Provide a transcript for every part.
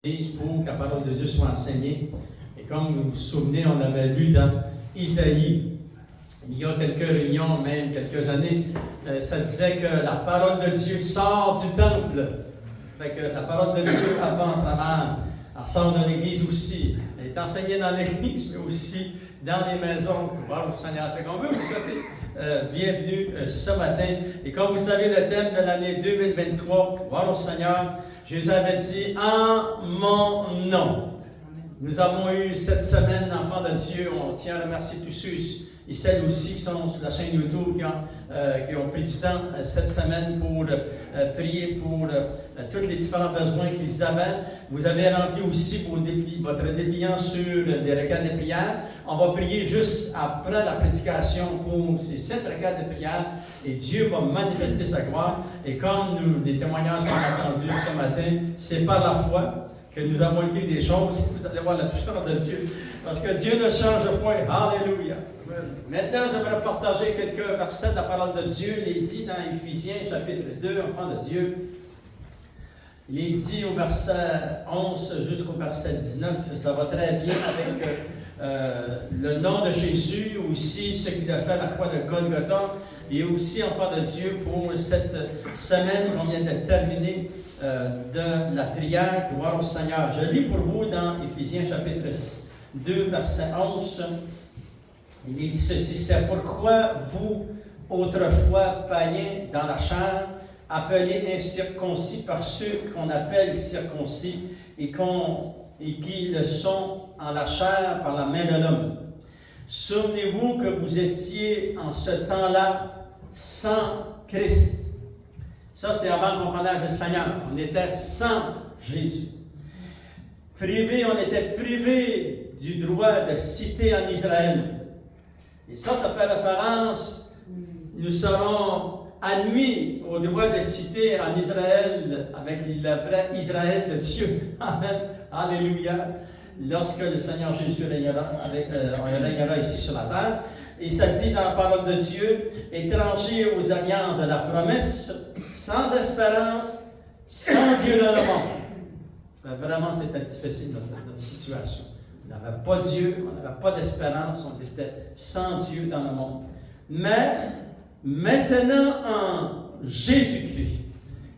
pour que la parole de Dieu soit enseignée. Et comme vous vous souvenez, on avait lu dans Isaïe, il y a quelques réunions, même quelques années, ça disait que la parole de Dieu sort du temple. Fait que la parole de Dieu avant, en travers, elle sort de l'église aussi. Elle est enseignée dans l'église, mais aussi dans les maisons. Gloire au Seigneur. Fait qu'on veut vous souhaiter bienvenue ce matin. Et comme vous savez, le thème de l'année 2023, gloire au Seigneur, Jésus avait dit « En mon nom ». Nous avons eu cette semaine, enfants de Dieu, on tient à remercier tous ceux et celles aussi qui sont sur la chaîne YouTube, qui ont pris du temps cette semaine pour prier pour tous les différents besoins qu'ils avaient. Vous avez rempli aussi votre dépliant sur les requêtes de prière. On va prier juste après la prédication pour ces 7 requêtes de prière et Dieu va manifester sa gloire. Et comme les témoignages qu'on a entendus ce matin, c'est par la foi que nous avons écrit des choses. Vous allez voir la puissance de Dieu. Parce que Dieu ne change point. Alléluia. Maintenant, j'aimerais partager quelques versets de la parole de Dieu. Il est dit dans Éphésiens, chapitre 2, enfants de Dieu. Il est dit au verset 11 jusqu'au verset 19. Ça va très bien avec le nom de Jésus, aussi ce qu'il a fait à la croix de Golgotha. Et aussi, enfants de Dieu, pour cette semaine qu'on vient de terminer de la prière, gloire au Seigneur. Je lis pour vous dans Éphésiens chapitre 2, verset 11. Il est dit ceci: c'est pourquoi vous, autrefois païens dans la chair, appelés incirconcis par ceux qu'on appelle circoncis et qui le sont en la chair par la main de l'homme. Souvenez-vous que vous étiez en ce temps-là sans Christ. Ça, c'est avant qu'on connaisse le Seigneur. On était sans Jésus. On était privés du droit de citer en Israël. Et ça fait référence, nous serons admis au droit de citer en Israël avec le vrai Israël de Dieu. Amen. Alléluia. Lorsque le Seigneur Jésus régnera ici sur la terre. Et ça dit dans la parole de Dieu, étrangers aux alliances de la promesse, sans espérance, sans Dieu dans le monde. Vraiment, c'était difficile notre situation. On n'avait pas Dieu, on n'avait pas d'espérance, on était sans Dieu dans le monde. Mais maintenant en Jésus-Christ,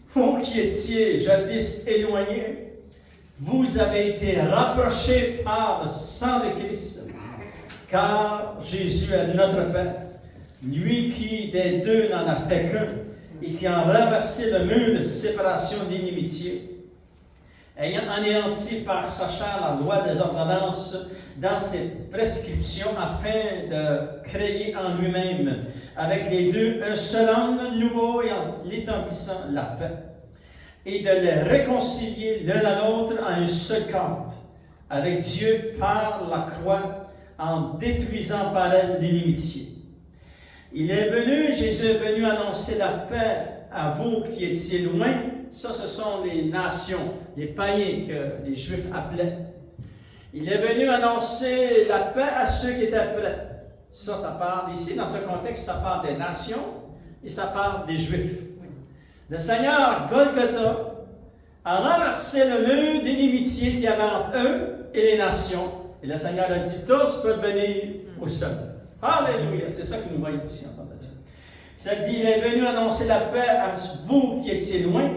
vous qui étiez jadis éloignés, vous avez été rapprochés par le sang de Christ, car Jésus est notre Père, lui qui des deux n'en a fait qu'un, et qui a renversé le mur de séparation d'inimitié, ayant anéanti par sa chair la loi des ordonnances dans ses prescriptions, afin de créer en lui-même, avec les deux, un seul homme nouveau et en établissant la paix, et de les réconcilier l'un à l'autre en un seul corps, avec Dieu par la croix, en détruisant par elle l'inimitié. Jésus est venu annoncer la paix à vous qui étiez loin. Ça, ce sont les nations, les païens que les Juifs appelaient. Il est venu annoncer la paix à ceux qui étaient prêts. Ça parle ici, dans ce contexte, ça parle des nations et ça parle des Juifs. Le Seigneur, Golgotha, a renversé le mur d'inimitié qu'il y avait entre eux et les nations. Et le Seigneur a dit, tous peuvent venir au salut. Alléluia! C'est ça que nous voyons ici, en tant que Dieu. Ça dit, il est venu annoncer la paix à vous qui étiez loin,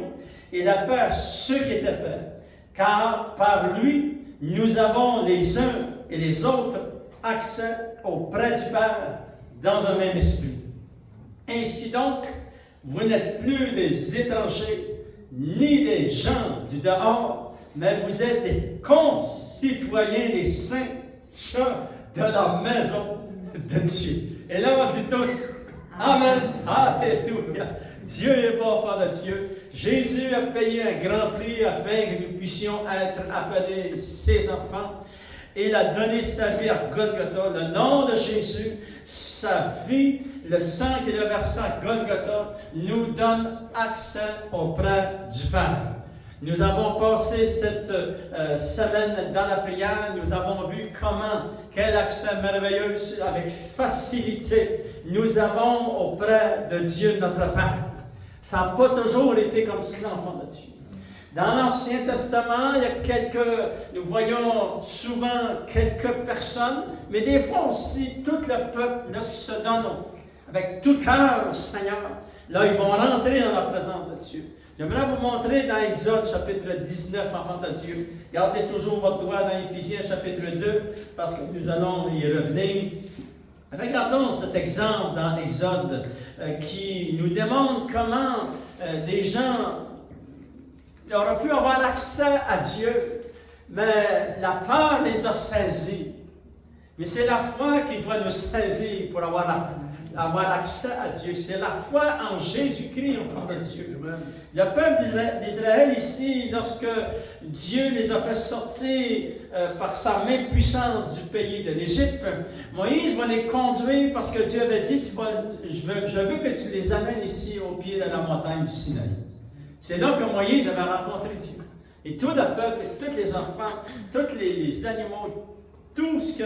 et la paix à ceux qui étaient près. Car par lui, nous avons les uns et les autres accès auprès du Père dans un même esprit. Ainsi donc, vous n'êtes plus des étrangers, ni des gens du dehors, mais vous êtes des concitoyens des saints de la maison de Dieu. Et là, on dit tous, Amen, Alléluia. Dieu est bon, enfant de Dieu. Jésus a payé un grand prix afin que nous puissions être appelés ses enfants. Il a donné sa vie à Golgotha. Le nom de Jésus, sa vie, le sang qu'il a versé à Golgotha, nous donne accès auprès du Père. Nous avons passé cette semaine dans la prière, nous avons vu quel accès merveilleux, avec facilité, nous avons auprès de Dieu notre Père. Ça n'a pas toujours été comme cela, enfant de Dieu. Dans l'Ancien Testament, nous voyons souvent quelques personnes, mais des fois aussi tout le peuple, lorsqu'il se donne avec tout cœur au Seigneur, là, ils vont rentrer dans la présence de Dieu. J'aimerais vous montrer dans Exode, chapitre 19, enfants de Dieu. Gardez toujours votre doigt dans Éphésiens, chapitre 2, parce que nous allons y revenir. Regardons cet exemple dans Exode qui nous démontre comment des gens auraient pu avoir accès à Dieu, mais la peur les a saisis. Mais c'est la foi qui doit nous saisir pour avoir accès à Dieu. C'est la foi en Jésus-Christ, enfant de Dieu. Amen. Le peuple d'Israël ici, lorsque Dieu les a fait sortir par sa main puissante du pays de l'Égypte, Moïse va les conduire parce que Dieu avait dit, je veux que tu les amènes ici au pied de la montagne du Sinaï. C'est là que Moïse avait rencontré Dieu. Et tout le peuple, tous les enfants, tous les animaux, tout ce que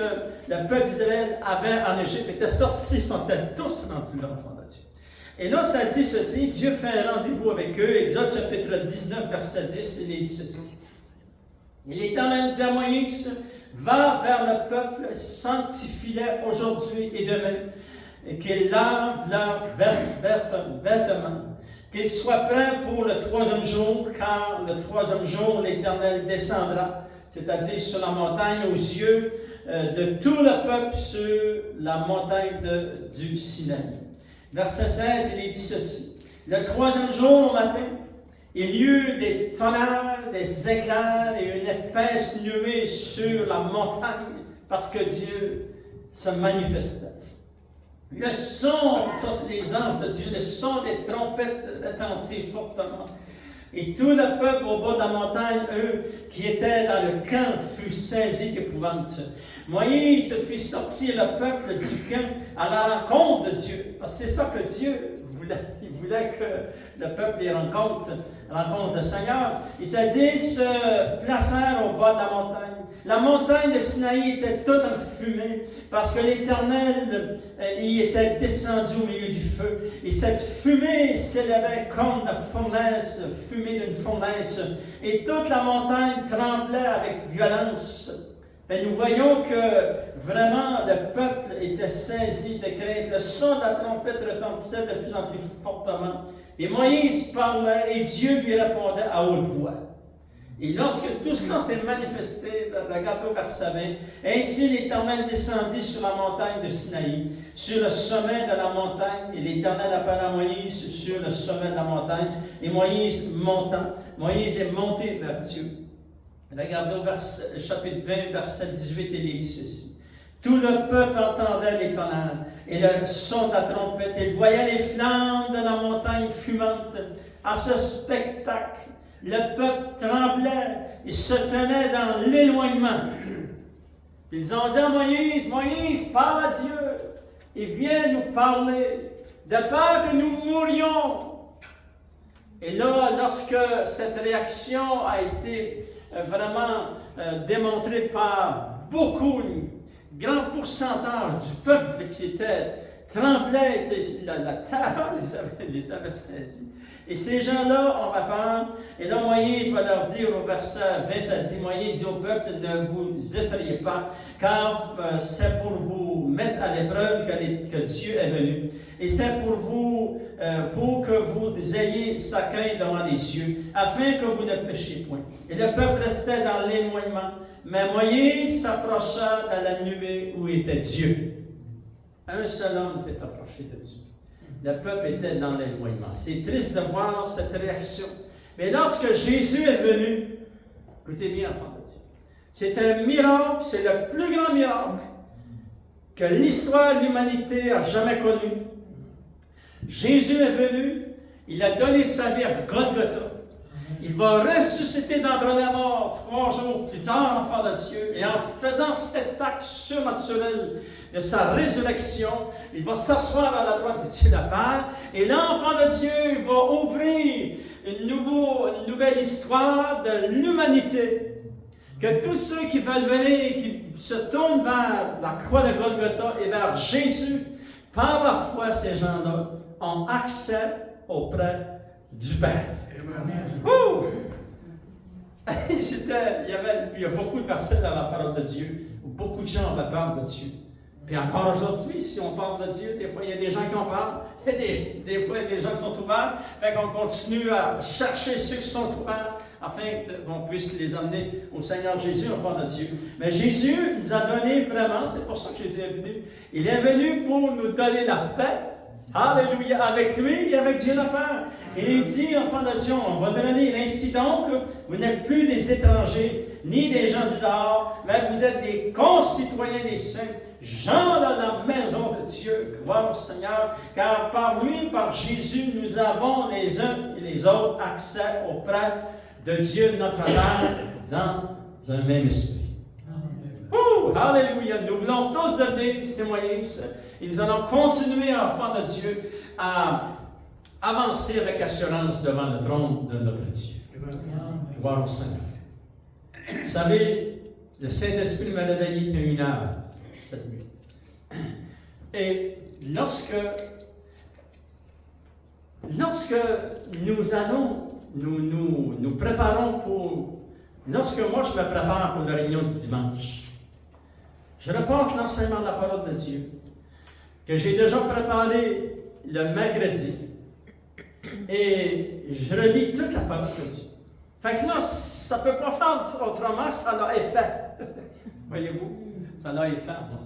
le peuple d'Israël avait en Égypte était sorti, ils sont tous rendus là, enfants de Dieu. Et là, ça dit ceci, Dieu fait un rendez-vous avec eux, Exode chapitre 19, verset 10, il est dit ceci. Et l'Éternel dit à Moïse, va vers le peuple, sanctifie-les aujourd'hui et demain, et qu'ils lavent leurs vêtements, qu'ils soient prêts pour le troisième jour, car le troisième jour, l'Éternel descendra, c'est-à-dire sur la montagne aux yeux de tout le peuple sur la montagne du Sinaï. Verset 16, il est dit ceci. Le troisième jour au matin, il y eut des tonnerres, des éclairs et une épaisse nuée sur la montagne parce que Dieu se manifestait. Le son, ça c'est les anges de Dieu, le son des trompettes retentit fortement. Et tout le peuple au bas de la montagne, eux, qui étaient dans le camp, fut saisi d'épouvante. Moïse fit sortir le peuple du camp à la rencontre de Dieu. Parce que c'est ça que Dieu voulait. Il voulait que le peuple les rencontre le Seigneur. C'est-à-dire, ils se placèrent au bas de la montagne. La montagne de Sinaï était toute en fumée parce que l'Éternel y était descendu au milieu du feu. Et cette fumée s'élevait comme la fournaise, la fumée d'une fournaise. Et toute la montagne tremblait avec violence. Et nous voyons que vraiment le peuple était saisi de crainte. Le son de la trompette retentissait de plus en plus fortement. Et Moïse parlait et Dieu lui répondait à haute voix. Et lorsque tout cela s'est manifesté, regardez au verset 20, ainsi l'Éternel descendit sur la montagne de Sinaï, sur le sommet de la montagne, et l'Éternel appela Moïse sur le sommet de la montagne, et Moïse est monté vers Dieu. Regardez au chapitre 20, verset 18, il est dit ceci. Tout le peuple entendait les tonnerres et le son de la trompette. Il voyait les flammes de la montagne fumante. À ce spectacle, le peuple tremblait et se tenait dans l'éloignement. Ils ont dit à Moïse, Moïse, parle à Dieu et viens nous parler, de peur que nous mourions. Et là, lorsque cette réaction a été vraiment démontrée par beaucoup, un grand pourcentage du peuple qui tremblait, la terreur les avait saisis. Et ces gens-là ont peur. Et là, Moïse va leur dire au verset 20, ça dit, Moïse dit au peuple, ne vous effrayez pas, car c'est pour vous mettre à l'épreuve que Dieu est venu. Et c'est pour que vous ayez sa crainte devant les yeux, afin que vous ne péchiez point. Et le peuple restait dans l'éloignement, mais Moïse s'approcha dans la nuée où était Dieu. Un seul homme s'est approché de Dieu. Le peuple était dans l'éloignement. C'est triste de voir cette réaction. Mais lorsque Jésus est venu, écoutez bien, enfants de Dieu, c'est un miracle, c'est le plus grand miracle que l'histoire de l'humanité a jamais connu. Jésus est venu, il a donné sa vie à Golgotha. Il va ressusciter d'entre les morts 3 jours plus tard, enfant de Dieu, et en faisant cet acte surnaturel de sa résurrection, il va s'asseoir à la droite de Dieu le Père, et l'enfant de Dieu va ouvrir une nouvelle histoire de l'humanité. Que tous ceux qui veulent venir, qui se tournent vers la croix de Golgotha et vers Jésus, par la foi, ces gens-là ont accès auprès du Père. Il y a beaucoup de versets dans la parole de Dieu où beaucoup de gens parlent de Dieu. Puis encore aujourd'hui, si on parle de Dieu, des fois il y a des gens qui en parlent, et des fois il y a des gens qui sont ouverts. Fait qu'on continue à chercher ceux qui sont ouverts afin qu'on puisse les amener au Seigneur Jésus, au fond de Dieu. Mais Jésus nous a donné vraiment, c'est pour ça que Jésus est venu. Il est venu pour nous donner la paix. Alléluia, avec lui et avec Dieu le Père. Il dit, enfant de Dieu, on va donner ainsi donc, vous n'êtes plus des étrangers, ni des gens du dehors, mais vous êtes des concitoyens des saints, gens de la maison de Dieu. Gloire au Seigneur, car par lui, par Jésus, nous avons les uns et les autres accès auprès de Dieu, notre Père, dans un même esprit. Oh, alléluia! Nous voulons tous donner ces moyens et nous allons continuer, enfants de Dieu, à avancer avec assurance devant le trône de notre Dieu. Gloire au Seigneur. Vous savez, le Saint-Esprit m'a réveillé il y a 1 heure cette nuit. Et lorsque nous allons, nous préparons pour, lorsque moi je me prépare pour la réunion du dimanche, je repense l'enseignement de la parole de Dieu, que j'ai déjà préparé le mercredi, et je relis toute la parole de Dieu. Fait que là, ça ne peut pas faire autrement, ça a effet. Voyez-vous, ça a effet en moi.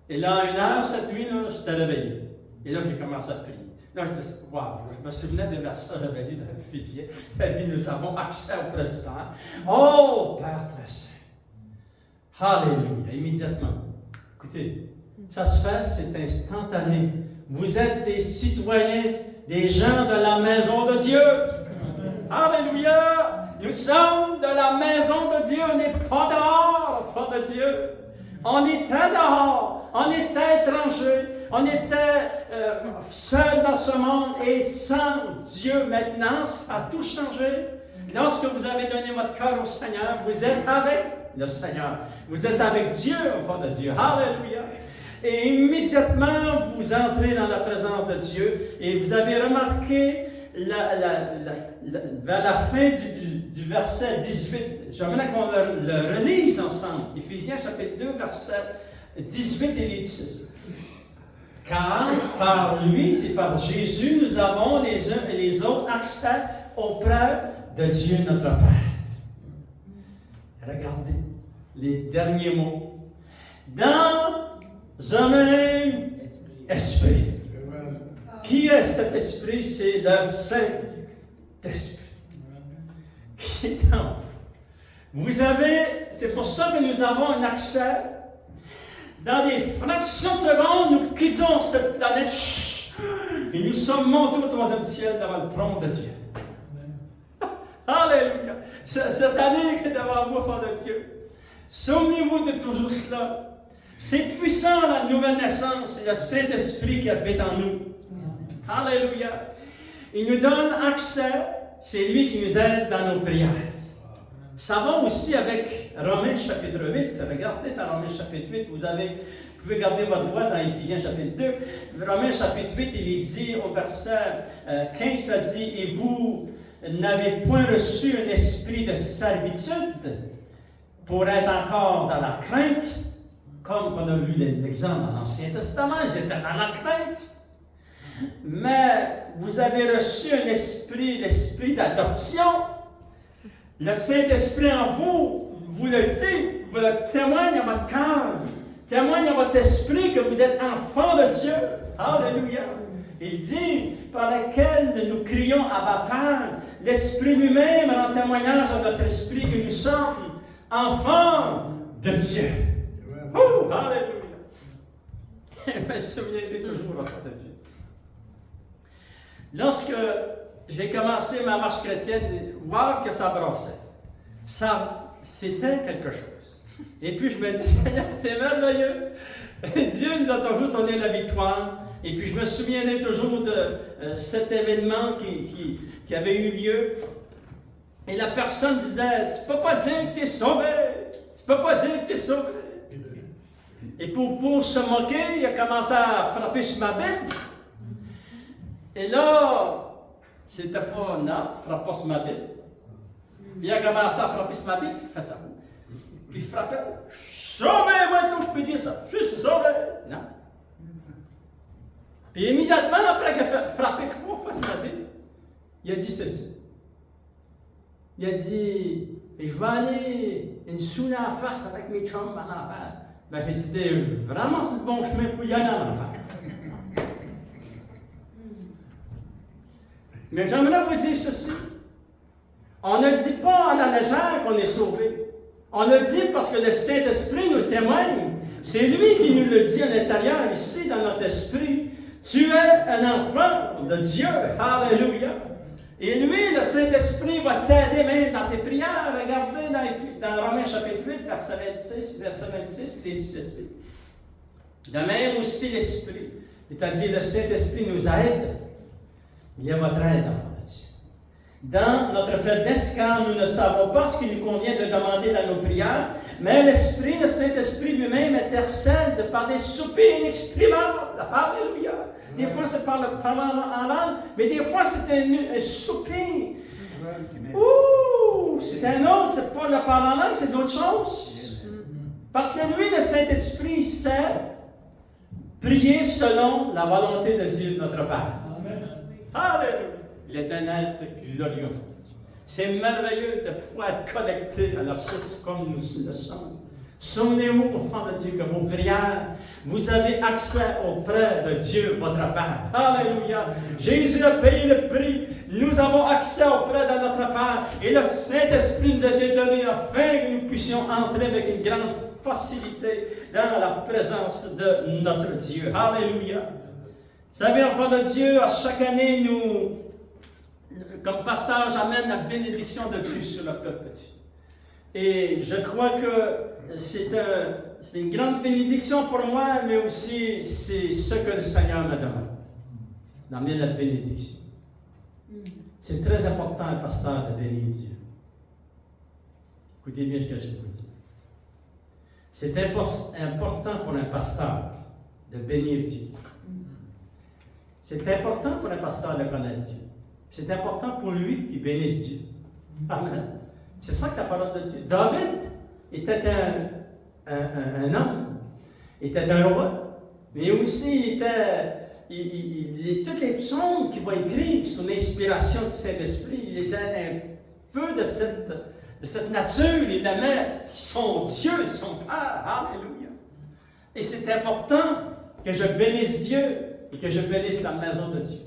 Et là, à 1 heure, cette nuit, là, j'étais réveillé. Et là, j'ai commencé à prier. Là, je me souvenais des versets révélés dans l'Éphésiens. Ça dit, nous avons accès auprès du Père. Oh, Père très saint. Alléluia, immédiatement. Écoutez, ça se fait, c'est instantané. Vous êtes des citoyens, des gens de la maison de Dieu. Alléluia! Nous sommes de la maison de Dieu, on n'est pas dehors, enfants de Dieu. On était dehors, on était étrangers, on était seuls dans ce monde et sans Dieu. Maintenant, ça a tout changé. Lorsque vous avez donné votre cœur au Seigneur, vous êtes avec le Seigneur. Vous êtes avec Dieu, enfants de Dieu. Alléluia! Et immédiatement, vous entrez dans la présence de Dieu et vous avez remarqué vers la fin du verset 18, j'aimerais qu'on le relise ensemble. Éphésiens chapitre 2, verset 18 et 16. Car par lui, c'est par Jésus, nous avons les uns et les autres accès auprès de Dieu notre Père. Regardez les derniers mots. Dans un même esprit. Qui est cet esprit? C'est le Saint-Esprit qui est en vous. Vous avez, c'est pour ça que nous avons un accès. Dans des fractions de secondes, nous quittons cette planète et nous sommes montés au 3e ciel devant le trône de Dieu. Alléluia! Cette année qui est devant vous, enfants de Dieu. Souvenez-vous de toujours cela. C'est puissant la nouvelle naissance, c'est le Saint-Esprit qui habite en nous. Alléluia! Il nous donne accès, c'est lui qui nous aide dans nos prières. Ça va aussi avec Romains chapitre 8. Regardez dans Romains chapitre 8, vous pouvez garder votre doigt dans Éphésiens chapitre 2. Romains chapitre 8, il est dit au verset 15, ça dit, « Et vous n'avez point reçu un esprit de servitude pour être encore dans la crainte, comme on a vu l'exemple dans l'Ancien Testament, ils étaient dans la crainte. Mais vous avez reçu un esprit, l'esprit d'adoption. Le Saint-Esprit en vous, vous le dit, vous le témoigne à votre cœur, témoigne à votre esprit que vous êtes enfants de Dieu. Alléluia. Il dit, par lequel nous crions à Père, l'Esprit lui-même rend témoignage à notre esprit que nous sommes enfants de Dieu. Oh, alléluia. Je me souviendrai toujours enfants de Dieu. Lorsque j'ai commencé ma marche chrétienne, voir que ça brassait, c'était quelque chose. Et puis je me dis, Seigneur, c'est merveilleux. Dieu nous a toujours donné la victoire. Et puis je me souviendrai toujours de cet événement qui avait eu lieu. Et la personne disait, tu ne peux pas dire que tu es sauvé. Tu ne peux pas dire que tu es sauvé. Et pour se moquer, il a commencé à frapper sur ma Bible. Et là, c'était pas non, tu ne frappes pas sur ma Bible. Puis il a commencé à frapper sur ma Bible, il fait ça. Puis il frappait. Sauvé, moi, tout, je peux dire ça. Je suis sauvé. Non. Puis immédiatement, après qu'il a frappé 3 fois sur ma Bible, il a dit ceci. Il a dit, je vais aller une soule en face avec mes chums en enfer. Ben, j'ai dit, vraiment, c'est le bon chemin pour y aller en enfer. Mais j'aimerais vous dire ceci. On ne dit pas à la légère qu'on est sauvé. On le dit parce que le Saint-Esprit nous témoigne. C'est lui qui nous le dit à l'intérieur, ici, dans notre esprit. Tu es un enfant de Dieu. Alléluia. Et lui, le Saint-Esprit, va t'aider même dans tes prières. Regardez dans Romains chapitre 8, verset 26, il est dit ceci. De même aussi l'Esprit, c'est-à-dire le Saint-Esprit nous aide. Il est votre aide, enfant de Dieu. Dans notre faiblesse, car nous ne savons pas ce qu'il nous convient de demander dans nos prières, mais l'Esprit, le Saint-Esprit lui-même intercède par des soupirs inexprimables. Alléluia. Des fois, c'est par le parlant en langue, mais des fois, c'est un soupir. Ouh! C'est un autre, c'est pas le parler en langue, c'est d'autres choses. Parce que lui, le Saint-Esprit, sait prier selon la volonté de Dieu, notre Père. Alléluia! Il est un être glorieux. C'est merveilleux de pouvoir être connecté à la source comme nous le sommes. Souvenez-vous, enfants de Dieu, que vos prières, vous avez accès auprès de Dieu, votre Père. Alléluia! Jésus a payé le prix. Nous avons accès auprès de notre Père. Et le Saint-Esprit nous a été donné afin que nous puissions entrer avec une grande facilité dans la présence de notre Dieu. Alléluia! Vous savez, enfants de Dieu, à chaque année, nous, comme pasteur, j'amène la bénédiction de Dieu sur le peuple de Dieu. Et je crois que c'est une grande bénédiction pour moi, mais aussi c'est ce que le Seigneur m'a demandé, d'amener la bénédiction. C'est très important, le pasteur, de bénir Dieu. Écoutez bien ce que je vous dis. C'est important pour un pasteur de bénir Dieu. C'est important pour un pasteur de connaître Dieu. C'est important pour lui qu'il bénisse Dieu. Amen. C'est ça que la parole de Dieu. David était un homme, était un roi, mais aussi toutes les psaumes qu'il va écrire sous l'inspiration du Saint-Esprit, il était un peu de cette nature. Il aimait son Dieu, son Père. Alléluia. Et c'est important que je bénisse Dieu et que je bénisse la maison de Dieu.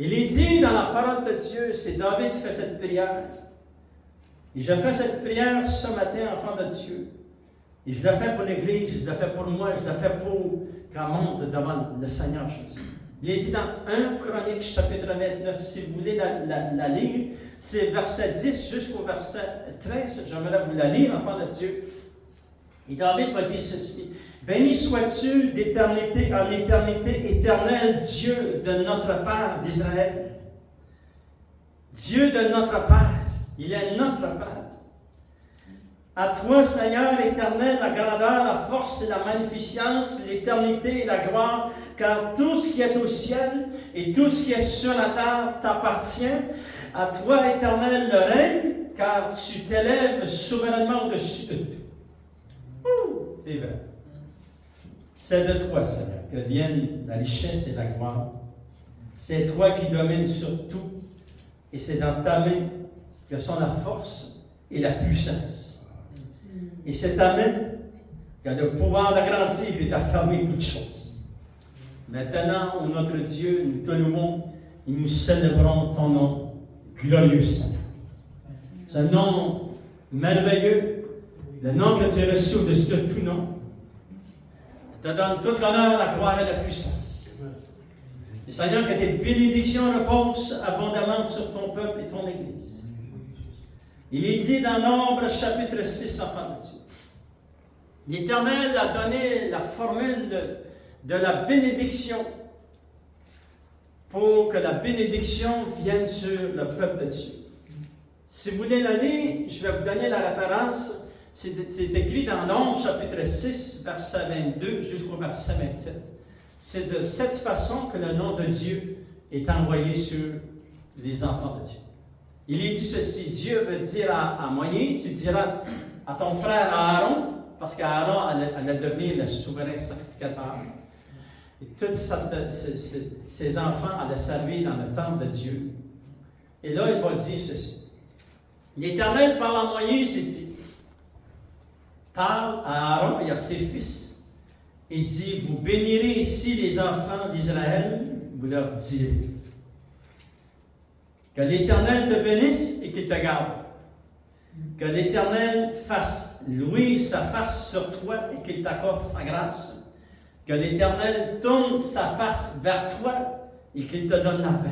Il est dit dans la parole de Dieu, c'est David qui fait cette prière. Et je fais cette prière ce matin, enfant de Dieu. Et je la fais pour l'Église, je la fais pour moi, je la fais pour qu'on monte devant le Seigneur Jésus. Il est dit dans 1 Chronique, chapitre 29, si vous voulez la lire, c'est verset 10 jusqu'au verset 13. J'aimerais vous la lire, enfant de Dieu. Et David va dire ceci. Béni sois-tu d'éternité en éternité, éternel Dieu de notre Père d'Israël. Dieu de notre Père. Il est notre Père. À toi, Seigneur éternel, la grandeur, la force et la magnificence, l'éternité et la gloire, car tout ce qui est au ciel et tout ce qui est sur la terre t'appartient. À toi, éternel, le règne, car tu t'élèves souverainement au-dessus de tout. C'est vrai. C'est de toi, Seigneur, que viennent la richesse et la gloire. C'est toi qui domines sur tout, et c'est dans ta main que sont la force et la puissance. Et c'est ta main qui a le pouvoir d'agrandir et d'affermir toutes choses. Maintenant, ô notre Dieu, nous te louons et nous célébrons ton nom glorieux, Seigneur. Ce nom merveilleux, le nom que tu as reçu au-dessus de tout nom. Je te donne toute l'honneur, la gloire et la puissance. Et Seigneur, que tes bénédictions reposent abondamment sur ton peuple et ton Église. Il est dit dans Nombre, chapitre 6, enfant de Dieu. L'Éternel a donné la formule de la bénédiction pour que la bénédiction vienne sur le peuple de Dieu. Si vous voulez l'année, je vais vous donner la référence. C'est écrit dans Nombre, chapitre 6, verset 22 jusqu'au verset 27. C'est de cette façon que le nom de Dieu est envoyé sur les enfants de Dieu. Il lui dit ceci, Dieu veut dire à Moïse, tu diras à ton frère Aaron, parce qu'Aaron allait devenir le souverain sacrificateur. Et tous ses enfants allaient servir dans le temple de Dieu. Et là, il va dire ceci. L'Éternel parle à Moïse et dit, parle à Aaron et à ses fils, et dit, vous bénirez ici les enfants d'Israël, vous leur direz, que l'Éternel te bénisse et qu'il te garde. Que l'Éternel fasse luire sa face sur toi et qu'il t'accorde sa grâce. Que l'Éternel tourne sa face vers toi et qu'il te donne la paix.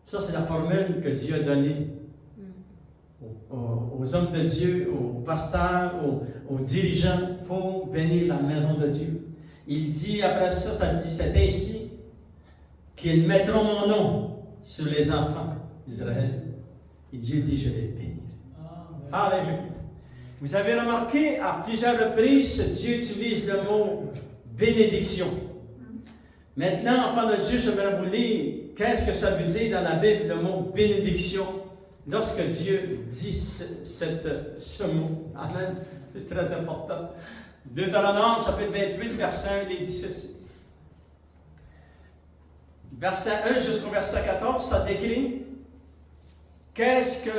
Ça, c'est la formule que Dieu a donnée aux hommes de Dieu, aux pasteurs, aux dirigeants pour bénir la maison de Dieu. Il dit, après ça, ça dit, c'est ainsi qu'ils mettront mon nom sur les enfants d'Israël. Et Dieu dit, je vais bénir. Alléluia. Vous avez remarqué, à plusieurs reprises, Dieu utilise le mot bénédiction. Maintenant, enfants de Dieu, je vais vous lire qu'est-ce que ça veut dire dans la Bible, le mot bénédiction, lorsque Dieu dit ce mot. Amen. C'est très important. Deutéronome, chapitre 28, verset 1, il dit ceci. Verset 1 jusqu'au verset 14, ça décrit qu'est-ce que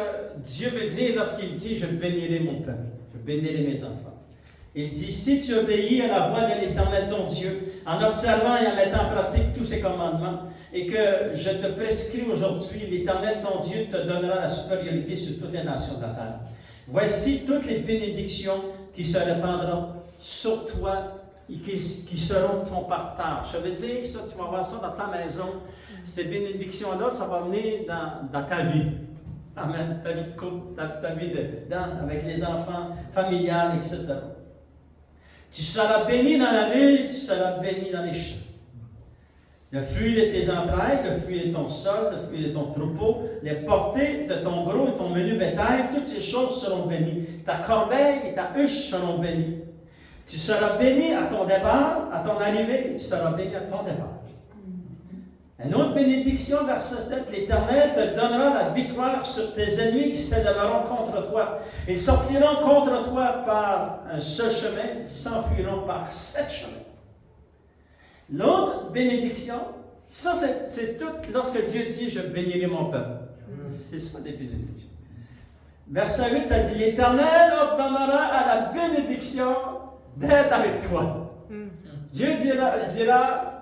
Dieu veut dire lorsqu'il dit « Je bénirai mon peuple, je bénirai mes enfants ». Il dit « Si tu obéis à la voix de l'Éternel ton Dieu, en observant et en mettant en pratique tous ses commandements, et que je te prescris aujourd'hui, l'Éternel ton Dieu te donnera la supériorité sur toutes les nations de la terre. Voici toutes les bénédictions qui se répandront sur toi et qui seront ton partage. » Je veux dire, ça, tu vas voir ça dans ta maison. Ces bénédictions-là, ça va venir dans ta vie. Amen. Ta vie de couple, ta vie avec les enfants, familiale, etc. Tu seras béni dans la ville, tu seras béni dans les champs. Le fruit de tes entrailles, le fruit de ton sol, le fruit de ton troupeau, les portées de ton gros et ton menu bétail, toutes ces choses seront bénies. Ta corbeille et ta huche seront bénies. Tu seras béni à ton départ, à ton arrivée, et tu seras béni à ton départ. Une autre bénédiction, verset 7, l'Éternel te donnera la victoire sur tes ennemis qui s'élèveront contre toi. Ils sortiront contre toi par un seul chemin, ils s'enfuiront par 7 chemins. L'autre bénédiction, ça c'est tout lorsque Dieu dit « Je bénirai mon peuple ». C'est ça des bénédictions. Verset 8, ça dit « L'Éternel ordonnera à la bénédiction d'être avec toi. » Dieu dira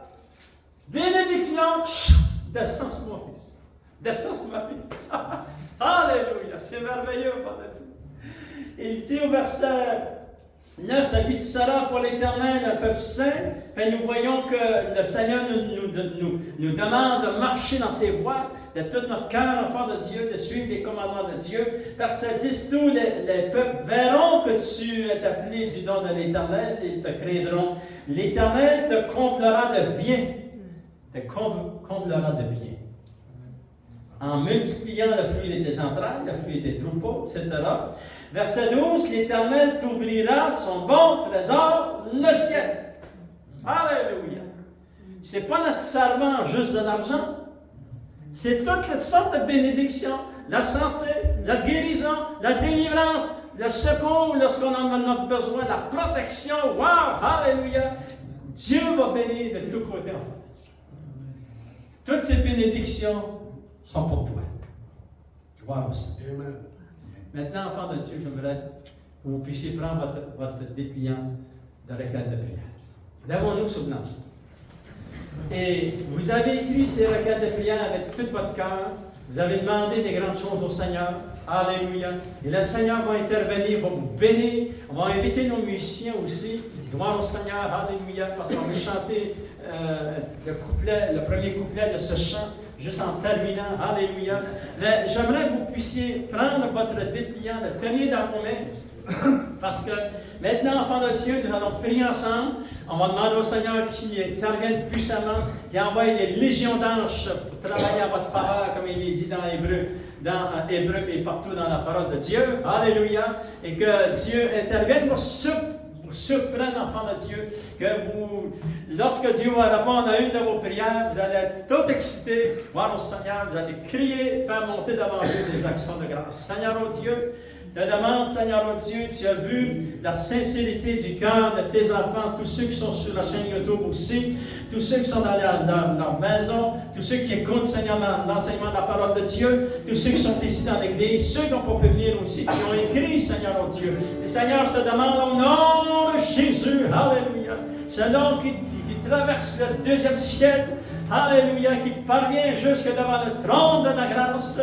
bénédiction, descends sur mon fils, descends sur ma fille. Alléluia, c'est merveilleux, Père de Dieu. Il dit au verset 9, ça dit, tu seras pour l'Éternel un peuple saint. Enfin, nous voyons que le Seigneur nous demande de marcher dans ses voies, de tout notre cœur, enfant de Dieu, de suivre les commandements de Dieu. Verset 10, tous les peuples verront que tu es appelé du nom de l'Éternel et te créeront. L'Éternel te comblera de bien. Te comblera de bien. En multipliant le fruit de tes entrailles, le fruit de tes troupeaux, etc. Verset 12, l'Éternel t'ouvrira son bon trésor, le ciel. Alléluia. Ce n'est pas nécessairement juste de l'argent. C'est toutes les sortes de bénédictions. La santé, la guérison, la délivrance, le secours lorsqu'on en a besoin, la protection. Wow! Alléluia. Dieu va bénir de tous côtés en fait. Toutes ces bénédictions sont pour toi. Gloire au Seigneur. Amen. Maintenant, enfants de Dieu, j'aimerais que vous puissiez prendre votre dépliant de requête de prière. Lèvons-nous souvenance. Et vous avez écrit ces requêtes de prière avec tout votre cœur. Vous avez demandé des grandes choses au Seigneur. Alléluia. Et le Seigneur va intervenir, va vous bénir. On va inviter nos musiciens aussi. Gloire au Seigneur. Alléluia. Parce qu'on va chanter le premier couplet de ce chant, juste en terminant. Alléluia. Mais j'aimerais que vous puissiez prendre votre dépliant, le tenir dans vos mains. Parce que maintenant, enfants de Dieu, nous allons prier ensemble. On va demander au Seigneur qui intervienne puissamment, qui envoie des légions d'anges pour travailler à votre faveur, comme il est dit dans Hébreu et partout dans la parole de Dieu. Alléluia. Et que Dieu intervienne pour surprenne, enfants de Dieu, que vous, lorsque Dieu va répondre à une de vos prières, vous allez être tout excité, voir au Seigneur, vous allez crier, faire monter devant Dieu des actions de grâce. Seigneur, oh Dieu, je te demande, Seigneur, oh Dieu, tu as vu la sincérité du cœur de tes enfants, tous ceux qui sont sur la chaîne YouTube aussi, tous ceux qui sont dans leur maison, tous ceux qui écoutent, Seigneur, l'enseignement de la parole de Dieu, tous ceux qui sont ici dans l'église, ceux qui n'ont pas pu venir aussi, qui ont écrit, Seigneur, oh Dieu. Et Seigneur, je te demande au nom de Jésus, alléluia, ce nom qui traverse le deuxième ciel, alléluia, qui parvient jusque devant le trône de la grâce.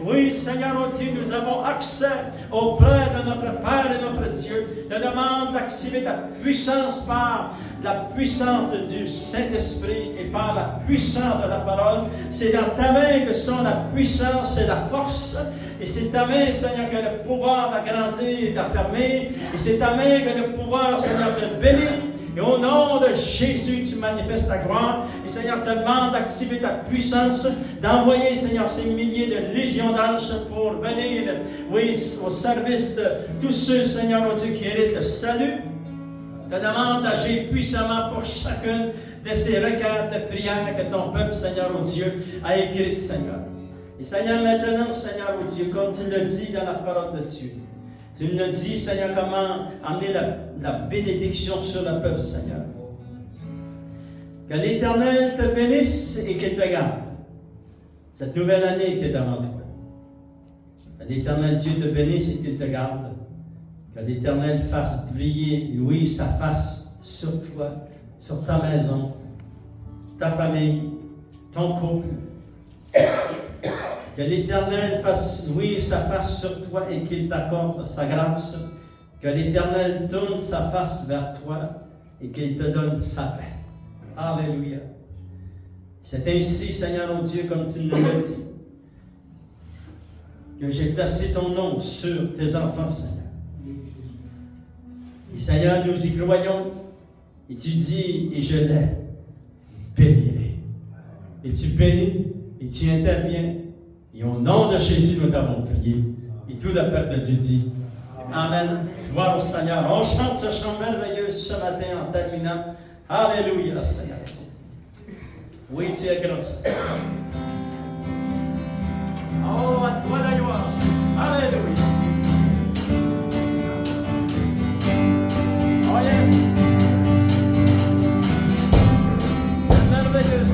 Oui, Seigneur, oh Dieu, nous avons accès auprès de notre Père et notre Dieu. Je demande d'activer ta puissance par la puissance du Saint-Esprit et par la puissance de la parole. C'est dans ta main que sont la puissance et la force. Et c'est ta main, Seigneur, que le pouvoir d'agrandir et d'affermir. Et c'est ta main que le pouvoir, Seigneur, de bénir. Et au nom de Jésus, tu manifestes ta gloire. Et Seigneur, je te demande d'activer ta puissance, d'envoyer, Seigneur, ces milliers de légions d'anges pour venir, oui, au service de tous ceux, Seigneur, oh Dieu, qui héritent le salut. Je te demande d'agir puissamment pour chacune de ces requêtes de prière que ton peuple, Seigneur, oh Dieu, a écrites, Seigneur. Et Seigneur, maintenant, Seigneur, oh Dieu, comme tu l'as dit dans la parole de Dieu, tu nous dis, Seigneur, comment amener la bénédiction sur le peuple, Seigneur. Que l'Éternel te bénisse et qu'il te garde. Cette nouvelle année qui est devant toi. Que l'Éternel Dieu te bénisse et qu'il te garde. Que l'Éternel fasse briller, oui, sa face sur toi, sur ta maison, ta famille, ton couple. Que l'Éternel fasse, oui, sa face sur toi et qu'il t'accorde sa grâce. Que l'Éternel tourne sa face vers toi et qu'il te donne sa paix. Alléluia. C'est ainsi, Seigneur, oh Dieu, comme tu nous l'as dit, que j'ai placé ton nom sur tes enfants, Seigneur. Et Seigneur, nous y croyons. Et tu dis, et je les bénirai. Et tu bénis, et tu interviens. Et au nom de Jésus, nous t'avons prié. Et tout le peuple de Dieu dit Amen. Gloire au Seigneur. On chante ce chant merveilleux ce matin en terminant. Alléluia, Seigneur. Oui, tu es grand. Oh, à toi la gloire. Alléluia. Oh, yes. Merveilleux.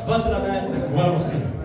votre maître. Gloire au Seigneur.